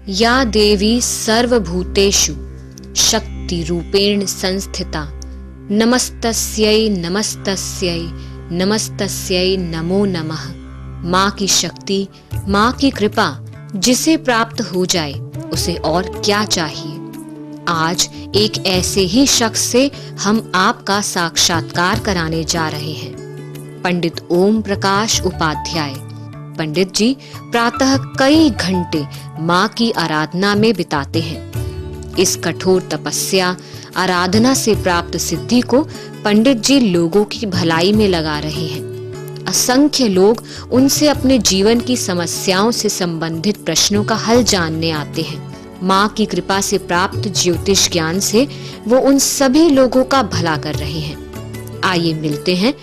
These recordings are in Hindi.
या देवी सर्वभूतेषु शक्तिरूपेण संस्थिता नमस्तस्यै नमस्तस्यै नमस्तस्यै नमो नमः। माँ की शक्ति, माँ की कृपा जिसे प्राप्त हो जाए उसे और क्या चाहिए। आज एक ऐसे ही शख्स से हम आपका साक्षात्कार कराने जा रहे हैं, पंडित ओम प्रकाश उपाध्याय। पंडित जी प्रातः कई घंटे माँ की आराधना में बिताते हैं। इस कठोर तपस्या आराधना से प्राप्त सिद्धि को पंडित जी लोगों की भलाई में लगा रहे हैं। असंख्य लोग उनसे अपने जीवन की समस्याओं से संबंधित प्रश्नों का हल जानने आते हैं। माँ की कृपा से प्राप्त ज्योतिष ज्ञान से वो उन सभी लोगों का भला कर रहे हैं। आइए मिलते हैं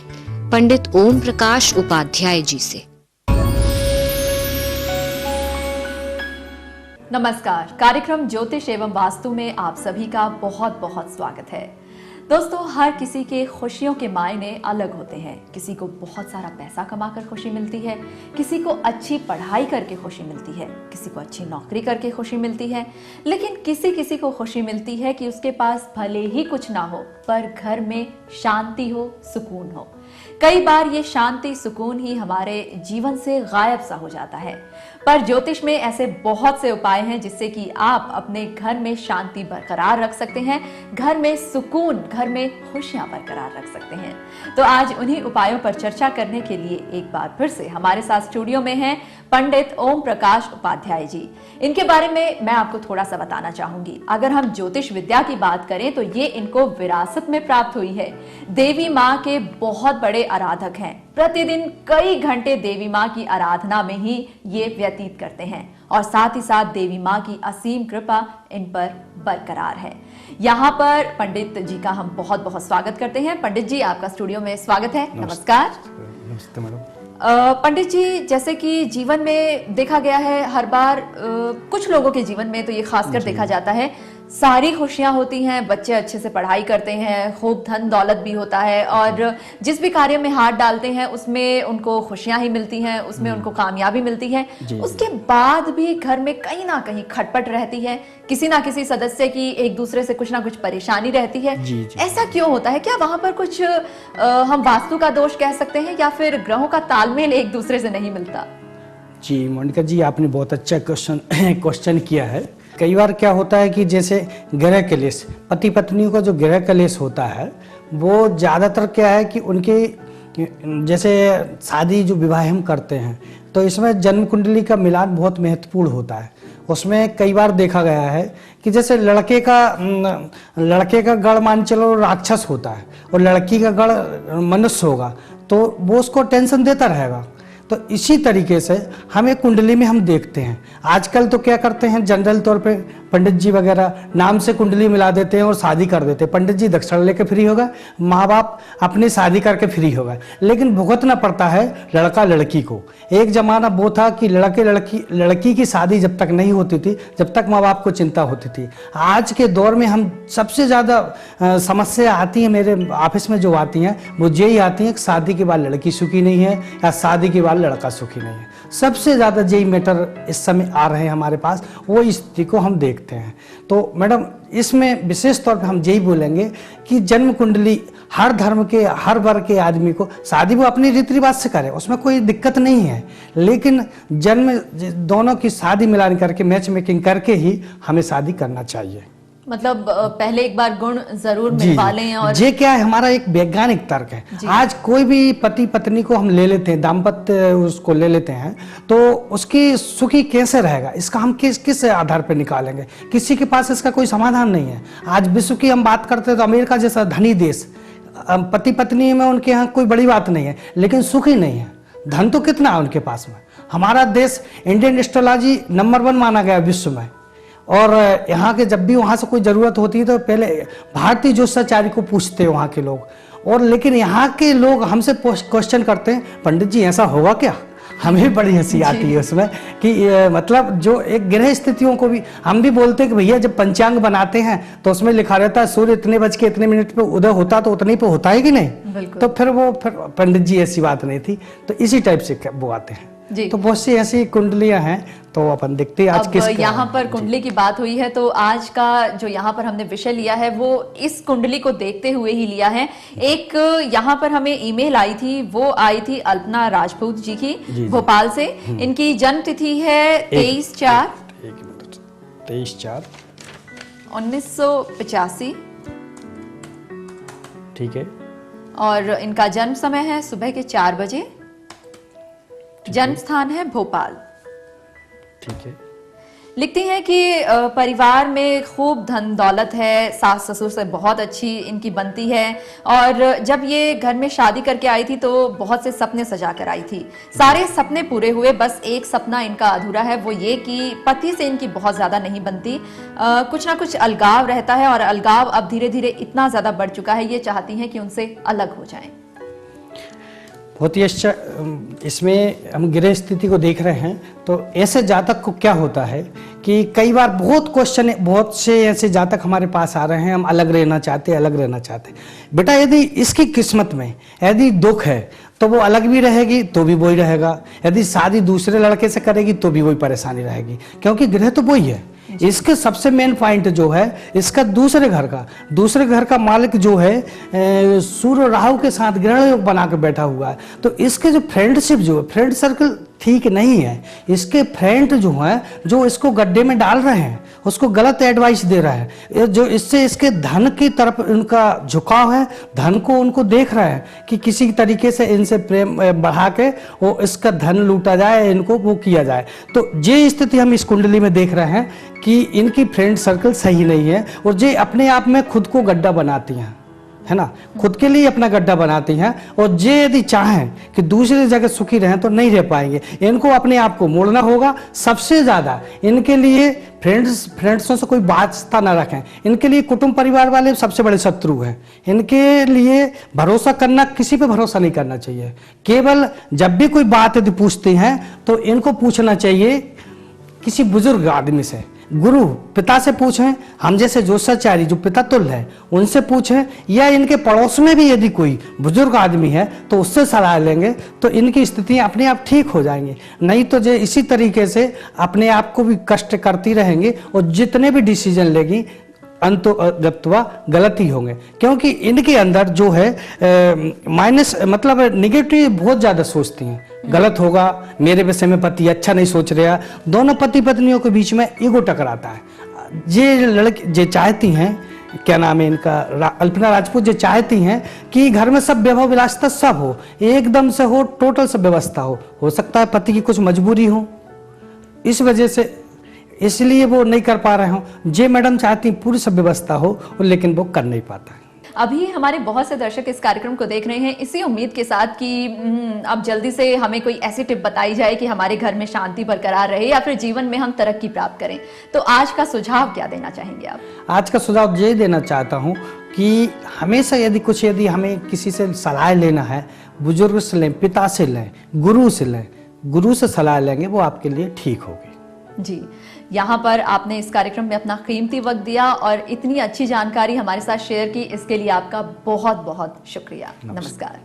पंडित ओम प्रकाश उपाध्याय जी से। नमस्कार, कार्यक्रम ज्योतिष एवं वास्तु में आप सभी का बहुत बहुत स्वागत है। दोस्तों, हर किसी के खुशियों के मायने अलग होते हैं। किसी को बहुत सारा पैसा कमाकर खुशी मिलती है, किसी को अच्छी पढ़ाई करके खुशी मिलती है, किसी को अच्छी नौकरी करके खुशी मिलती है, लेकिन किसी किसी को खुशी मिलती है कि उसके पास भले ही कुछ ना हो पर घर में शांति हो, सुकून हो। कई बार ये शांति सुकून ही हमारे जीवन से गायब सा हो जाता है, पर ज्योतिष में ऐसे बहुत से उपाय हैं जिससे कि आप अपने घर में शांति बरकरार रख सकते हैं, घर में सुकून, घर में खुशियां बरकरार रख सकते हैं। तो आज उन्हीं उपायों पर चर्चा करने के लिए एक बार फिर से हमारे साथ स्टूडियो में हैं पंडित ओम प्रकाश उपाध्याय जी। इनके बारे में मैं आपको थोड़ा सा बताना चाहूंगी। अगर हम ज्योतिष विद्या की बात करें तो ये इनको विरासत में प्राप्त हुई है। देवी माँ के बहुत बड़े आराधक हैं। प्रतिदिन कई घंटे देवी माँ की आराधना में ही ये व्यतीत करते हैं और साथ ही साथ देवी माँ की असीम कृपा इन पर बरकरार है। यहाँ पर पंडित जी का हम बहुत बहुत स्वागत करते हैं। पंडित जी, आपका स्टूडियो में स्वागत है। नमस्कार। नमस्ते मैडम। पंडित जी, जैसे कि जीवन में देखा गया है हर बार कुछ लोगों के जीवन में तो ये खासकर देखा जाता है, सारी खुशियां होती हैं, बच्चे अच्छे से पढ़ाई करते हैं, खूब धन दौलत भी होता है और जिस भी कार्य में हाथ डालते हैं उसमें उनको खुशियां ही मिलती हैं, उसमें उनको कामयाबी मिलती है। उसके बाद भी घर में कहीं ना कहीं खटपट रहती है, किसी ना किसी सदस्य की एक दूसरे से कुछ ना कुछ परेशानी रहती है। ऐसा क्यों होता है? क्या वहां पर कुछ हम वास्तु का दोष कह सकते हैं या फिर ग्रहों का तालमेल एक दूसरे से नहीं मिलता? जी मोनिका जी, आपने बहुत अच्छा क्वेश्चन किया है। कई बार क्या होता है कि जैसे ग्रह कलेश, पति पत्नियों का जो ग्रह कलेश होता है वो ज़्यादातर क्या है कि उनके जैसे शादी जो विवाह हम करते हैं तो इसमें जन्म कुंडली का मिलान बहुत महत्वपूर्ण होता है। उसमें कई बार देखा गया है कि जैसे लड़के का गढ़ मान चलो राक्षस होता है और लड़की का गढ़ मनुष्य होगा तो वो उसको टेंशन देता रहेगा। तो इसी तरीके से हमें कुंडली में हम देखते हैं। आजकल तो क्या करते हैं, जनरल तौर पे पंडित जी वगैरह नाम से कुंडली मिला देते हैं और शादी कर देते हैं। पंडित जी दक्षिणा लेके फ्री होगा, माँ बाप अपनी शादी करके फ्री होगा, लेकिन भुगतना पड़ता है लड़का लड़की को। एक जमाना वो था कि लड़की की शादी जब तक नहीं होती थी, जब तक माँ बाप को चिंता होती थी। आज के दौर में हम सबसे ज़्यादा समस्या आती है, मेरे ऑफिस में जो आती हैं वो यही आती हैं कि शादी के बाद लड़की सुखी नहीं है या शादी के बाद लड़का सुखी नहीं है। सबसे ज़्यादा यही मैटर इस समय आ रहे हैं हमारे पास, वो स्थिति को हम देखते हैं। तो मैडम, इसमें विशेष तौर पे हम यही बोलेंगे कि जन्म कुंडली हर धर्म के, हर वर्ग के आदमी को शादी वो अपनी रीति रिवाज से करे, उसमें कोई दिक्कत नहीं है, लेकिन जन्म दोनों की शादी मिलान करके मैच मेकिंग करके ही हमें शादी करना चाहिए। मतलब पहले एक बार गुण जरूर मिलवा लें। और ये क्या है, हमारा एक वैज्ञानिक तर्क है। आज कोई भी पति पत्नी को हम ले लेते हैं, दाम्पत्य उसको ले लेते हैं, तो उसकी सुखी कैसे रहेगा इसका हम किस आधार पर निकालेंगे? किसी के पास इसका कोई समाधान नहीं है। आज विश्व की हम बात करते हैं तो अमेरिका जैसा धनी देश, पति पत्नी में उनके यहाँ कोई बड़ी बात नहीं है, लेकिन सुखी नहीं है। धन तो कितना है उनके पास में। हमारा देश इंडियन एस्ट्रोलॉजी नंबर 1 माना गया विश्व में, और यहाँ के जब भी वहाँ से कोई ज़रूरत होती है तो पहले भारतीय ज्योतिषाचार्य को पूछते हैं वहाँ के लोग, और लेकिन यहाँ के लोग हमसे क्वेश्चन करते हैं, पंडित जी ऐसा होगा क्या? हमें बड़ी हंसी आती है उसमें कि मतलब जो एक ग्रह स्थितियों को भी हम भी बोलते हैं कि भैया जब पंचांग बनाते हैं तो उसमें लिखा रहता है सूर्य इतने बज के इतने मिनट पे उदय होता तो उतने पे होता है कि नहीं? तो फिर पंडित जी ऐसी बात नहीं थी। तो इसी टाइप से वो आते हैं। जी। तो बहुत सी ऐसी कुंडलियां हैं, तो अपन देखते हैं आज अब किस यहाँ पर कुंडली की बात हुई है तो आज का जो यहाँ पर हमने विषय लिया है वो इस कुंडली को देखते हुए ही लिया है। एक यहाँ पर हमें ईमेल आई थी, वो आई थी अल्पना राजपूत जी की, जी। भोपाल से। इनकी जन्म तिथि है 23/4/1985, ठीक है। और इनका जन्म समय है सुबह के 4 बजे। जन्म स्थान है भोपाल। ठीक है। लिखती हैं कि परिवार में खूब धन दौलत है, सास ससुर से बहुत अच्छी इनकी बनती है, और जब ये घर में शादी करके आई थी तो बहुत से सपने सजा कर आई थी। सारे सपने पूरे हुए, बस एक सपना इनका अधूरा है, वो ये कि पति से इनकी बहुत ज्यादा नहीं बनती, कुछ ना कुछ अलगाव रहता है, और अलगाव अब धीरे धीरे इतना ज्यादा बढ़ चुका है, ये चाहती हैं कि उनसे अलग हो जाएं। बहुत ही अच्छा। इसमें हम गृह स्थिति को देख रहे हैं, तो ऐसे जातक को क्या होता है कि कई बार बहुत क्वेश्चन, बहुत से ऐसे जातक हमारे पास आ रहे हैं, हम अलग रहना चाहते हैं, अलग रहना चाहते हैं। बेटा यदि इसकी किस्मत में यदि दुख है तो वो अलग भी रहेगी तो भी वही रहेगा, यदि शादी दूसरे लड़के से करेगी तो भी वही परेशानी रहेगी, क्योंकि गृह तो वही है। इसके सबसे मेन पॉइंट जो है इसका दूसरे घर का मालिक जो है सूर्य राहु के साथ ग्रहण योग बना के बैठा हुआ है, तो इसके जो फ्रेंडशिप जो है, फ्रेंड सर्कल ठीक नहीं है। इसके फ्रेंड जो है जो इसको गड्ढे में डाल रहे हैं, उसको गलत एडवाइस दे रहा है, जो इससे इसके धन की तरफ उनका झुकाव है, धन को उनको देख रहा है कि किसी तरीके से इनसे प्रेम बढ़ा के वो इसका धन लूटा जाए, इनको वो किया जाए। तो ये स्थिति हम इस कुंडली में देख रहे हैं कि इनकी फ्रेंड सर्कल सही नहीं है, और ये अपने आप में खुद को गड्ढा बनाती हैं, है ना, खुद के लिए अपना गड्ढा बनाती हैं, और ये यदि चाहें कि दूसरी जगह सुखी रहें तो नहीं रह पाएंगे। इनको अपने आप को मोड़ना होगा। सबसे ज्यादा इनके लिए फ्रेंड्सों से कोई वास्ता ना रखें। इनके लिए कुटुंब परिवार वाले सबसे बड़े शत्रु हैं। इनके लिए भरोसा करना, किसी पे भरोसा नहीं करना चाहिए। केवल जब भी कोई बात यदि पूछती हैं तो इनको पूछना चाहिए किसी बुजुर्ग आदमी से, गुरु पिता से पूछें, हम जैसे जोशाचार्य जो पिता तुल्य है उनसे पूछें, या इनके पड़ोस में भी यदि कोई बुजुर्ग आदमी है तो उससे सलाह लेंगे, तो इनकी स्थितियां अपने आप ठीक हो जाएंगी। नहीं तो जो इसी तरीके से अपने आप को भी कष्ट करती रहेंगी, और जितने भी डिसीजन लेगी अंततः गलत ही होंगे, क्योंकि इनके अंदर जो है माइनस मतलब निगेटिव बहुत ज्यादा सोचती हैं। गलत होगा, मेरे विषय में पति अच्छा नहीं सोच रहा, दोनों पति पत्नियों के बीच में ईगो टकराता है। ये लड़की जे चाहती हैं, क्या नाम है इनका, अल्पना राजपूत, जो चाहती हैं कि घर में सब वैभव विलासिता सब हो, एकदम से हो, टोटल सब व्यवस्था हो सकता है पति की कुछ मजबूरी हो, इस वजह से इसलिए वो नहीं कर पा रहे हो। जे मैडम चाहती पूरी सब व्यवस्था हो, लेकिन वो कर नहीं पाता है। अभी हमारे बहुत से दर्शक इस कार्यक्रम को देख रहे हैं इसी उम्मीद के साथ कि अब जल्दी से हमें कोई ऐसी टिप बताई जाए कि हमारे घर में शांति बरकरार रहे या फिर जीवन में हम तरक्की प्राप्त करें। तो आज का सुझाव क्या देना चाहेंगे आप? आज का सुझाव ये देना चाहता हूँ कि हमेशा यदि हमें किसी से सलाह लेना है, बुजुर्ग से लें, पिता से लें, गुरु से लें, गुरु से सलाह लेंगे वो आपके लिए ठीक होगी। जी, यहाँ पर आपने इस कार्यक्रम में अपना कीमती वक्त दिया और इतनी अच्छी जानकारी हमारे साथ शेयर की, इसके लिए आपका बहुत बहुत शुक्रिया। नमस्कार।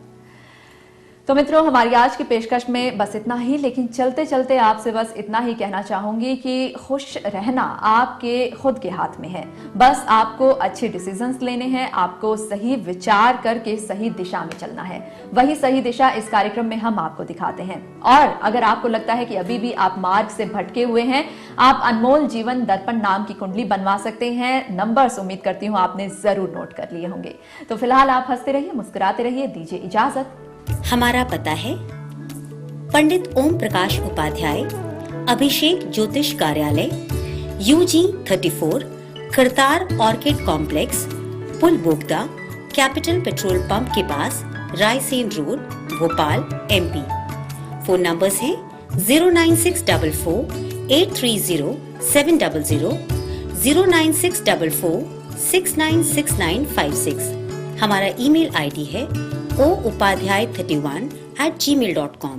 तो मित्रों, हमारी आज की पेशकश में बस इतना ही, लेकिन चलते चलते आपसे बस इतना ही कहना चाहूंगी कि खुश रहना आपके खुद के हाथ में है। बस आपको अच्छे डिसीजंस लेने हैं, आपको सही विचार करके सही दिशा में चलना है। वही सही दिशा इस कार्यक्रम में हम आपको दिखाते हैं। और अगर आपको लगता है कि अभी भी आप मार्ग से भटके हुए हैं, आप अनमोल जीवन दर्पण नाम की कुंडली बनवा सकते हैं। नंबर्स उम्मीद करती हूँ आपने जरूर नोट कर लिए होंगे। तो फिलहाल आप हंसते रहिए, मुस्कुराते रहिए, दीजिए इजाजत। हमारा पता है पंडित ओम प्रकाश उपाध्याय, अभिषेक ज्योतिष कार्यालय, UG 34, Kartar orchid complex, Pul Bogda, capital petrol pump के पास, Raisen road, Bhopal, MP। Phone numbers हैं 09644 830 700, 09644 696956। हमारा ईमेल ID है oupadhyay31@gmail.com।